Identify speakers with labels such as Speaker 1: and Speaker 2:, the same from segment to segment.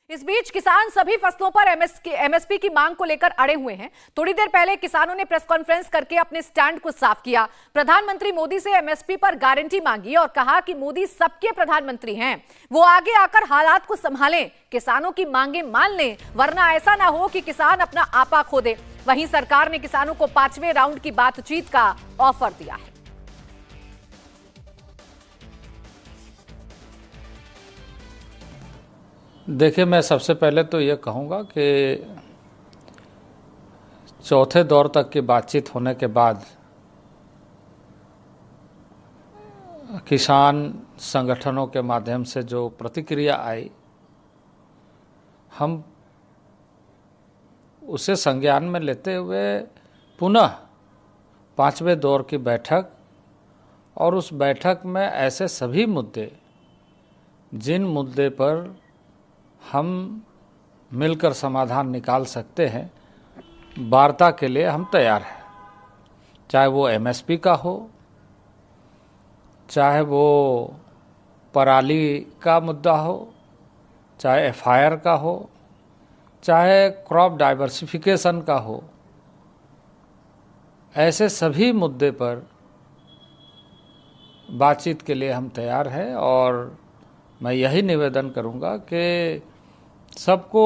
Speaker 1: इस बीच किसान सभी फसलों पर एमएसपी की मांग को लेकर अड़े हुए हैं। थोड़ी देर पहले किसानों ने प्रेस कॉन्फ्रेंस करके अपने स्टैंड को साफ किया। प्रधानमंत्री मोदी से एमएसपी पर गारंटी मांगी और कहा कि मोदी सबके प्रधानमंत्री हैं, वो आगे आकर हालात को संभालें, किसानों की मांगे मान लें, वरना ऐसा ना हो कि किसान अपना आपा खो दे। वहीं सरकार ने किसानों को 5वें राउंड की बातचीत का ऑफर दिया है।
Speaker 2: देखिए, मैं सबसे पहले तो ये कहूँगा कि चौथे दौर तक की बातचीत होने के बाद किसान संगठनों के माध्यम से जो प्रतिक्रिया आई, हम उसे संज्ञान में लेते हुए पुनः 5वें दौर की बैठक और उस बैठक में ऐसे सभी मुद्दे, जिन मुद्दे पर हम मिलकर समाधान निकाल सकते हैं, वार्ता के लिए हम तैयार हैं। चाहे वो एमएसपी का हो, चाहे वो पराली का मुद्दा हो, चाहे एफआईआर का हो, चाहे क्रॉप डाइवर्सिफिकेशन का हो, ऐसे सभी मुद्दे पर बातचीत के लिए हम तैयार हैं। और मैं यही निवेदन करूंगा कि सबको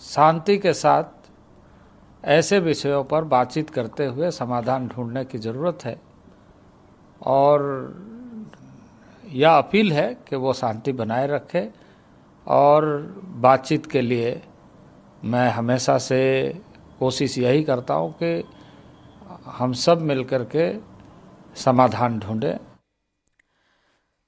Speaker 2: शांति के साथ ऐसे विषयों पर बातचीत करते हुए समाधान ढूंढने की ज़रूरत है। और यह अपील है कि वो शांति बनाए रखे। और बातचीत के लिए मैं हमेशा से कोशिश यही करता हूँ कि हम सब मिलकर के समाधान ढूंढें।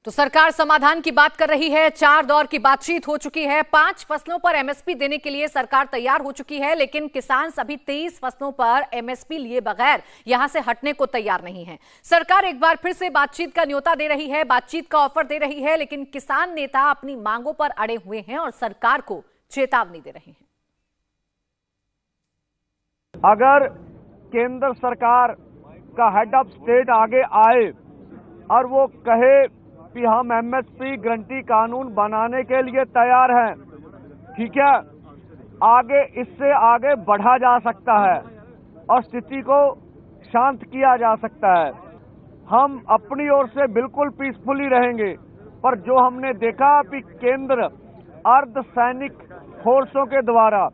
Speaker 1: तो सरकार समाधान की बात कर रही है। 4 दौर की बातचीत हो चुकी है। 5 फसलों पर एमएसपी देने के लिए सरकार तैयार हो चुकी है, लेकिन किसान सभी 23 फसलों पर एमएसपी लिए बगैर यहां से हटने को तैयार नहीं है। सरकार एक बार फिर से बातचीत का न्योता दे रही है, बातचीत का ऑफर दे रही है, लेकिन किसान नेता अपनी मांगों पर अड़े हुए हैं और सरकार को चेतावनी दे रहे हैं।
Speaker 3: अगर केंद्र सरकार का हेड ऑफ स्टेट आगे आए और वो कहे कि हम एमएसपी गारंटी कानून बनाने के लिए तैयार हैं, ठीक है, आगे इससे आगे बढ़ा जा सकता है और स्थिति को शांत किया जा सकता है। हम अपनी ओर से बिल्कुल पीसफुली रहेंगे, पर जो हमने देखा कि केंद्र अर्धसैनिक फोर्सों के द्वारा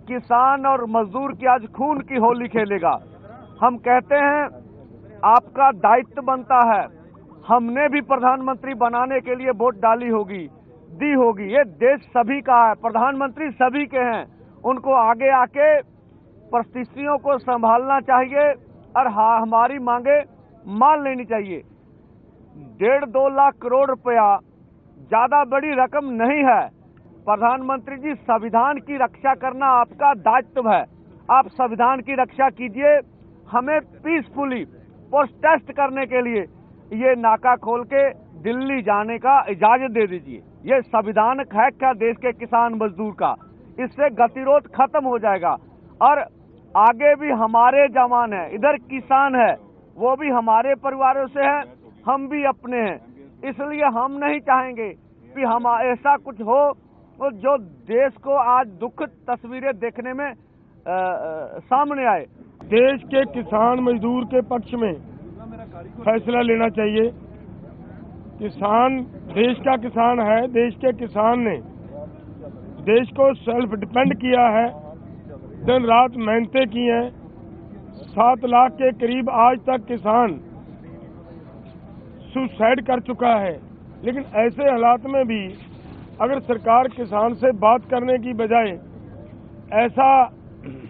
Speaker 3: किसान और मजदूर की आज खून की होली खेलेगा। हम कहते हैं आपका दायित्व बनता है, हमने भी प्रधानमंत्री बनाने के लिए वोट डाली होगी, दी होगी। ये देश सभी का है, प्रधानमंत्री सभी के हैं। उनको आगे आके परिस्थितियों को संभालना चाहिए और हमारी मांगे मान लेनी चाहिए। 1.5-2 लाख करोड़ रुपया ज्यादा बड़ी रकम नहीं है। प्रधानमंत्री जी, संविधान की रक्षा करना आपका दायित्व है। आप संविधान की रक्षा कीजिए। हमें पीसफुली प्रोटेस्ट करने के लिए ये नाका खोल के दिल्ली जाने का इजाजत दे दीजिए। ये संविधान है क्या देश के किसान मजदूर का, इससे गतिरोध खत्म हो जाएगा। और आगे भी हमारे जवान हैं, इधर किसान है, वो भी हमारे परिवारों से हैं, हम भी अपने हैं। इसलिए हम नहीं चाहेंगे कि हम ऐसा कुछ हो जो देश को आज दुखद तस्वीरें देखने में सामने आए।
Speaker 4: देश के किसान मजदूर के पक्ष में फैसला लेना चाहिए। किसान देश का किसान है, देश के किसान ने देश को सेल्फ डिपेंड किया है, दिन रात मेहनतें की हैं। 7 लाख के करीब आज तक किसान सुसाइड कर चुका है। लेकिन ऐसे हालात में भी अगर सरकार किसान से बात करने की बजाय ऐसा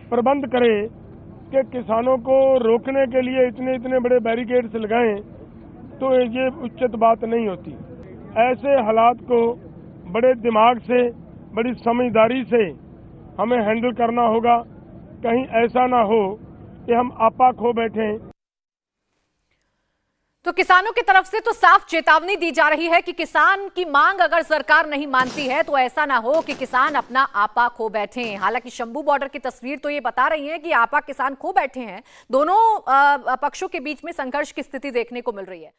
Speaker 4: प्रबंध करे कि किसानों को रोकने के लिए इतने बड़े बैरिकेड्स लगाएं, तो ये उचित बात नहीं होती। ऐसे हालात को बड़े दिमाग से, बड़ी समझदारी से हमें हैंडल करना होगा। कहीं ऐसा ना हो कि हम आपा खो बैठें।
Speaker 1: तो किसानों की तरफ से तो साफ चेतावनी दी जा रही है कि किसान की मांग अगर सरकार नहीं मानती है तो ऐसा ना हो कि किसान अपना आपा खो बैठे। हालांकि शंभू बॉर्डर की तस्वीर तो ये बता रही है कि आपा किसान खो बैठे हैं। दोनों पक्षों के बीच में संघर्ष की स्थिति देखने को मिल रही है।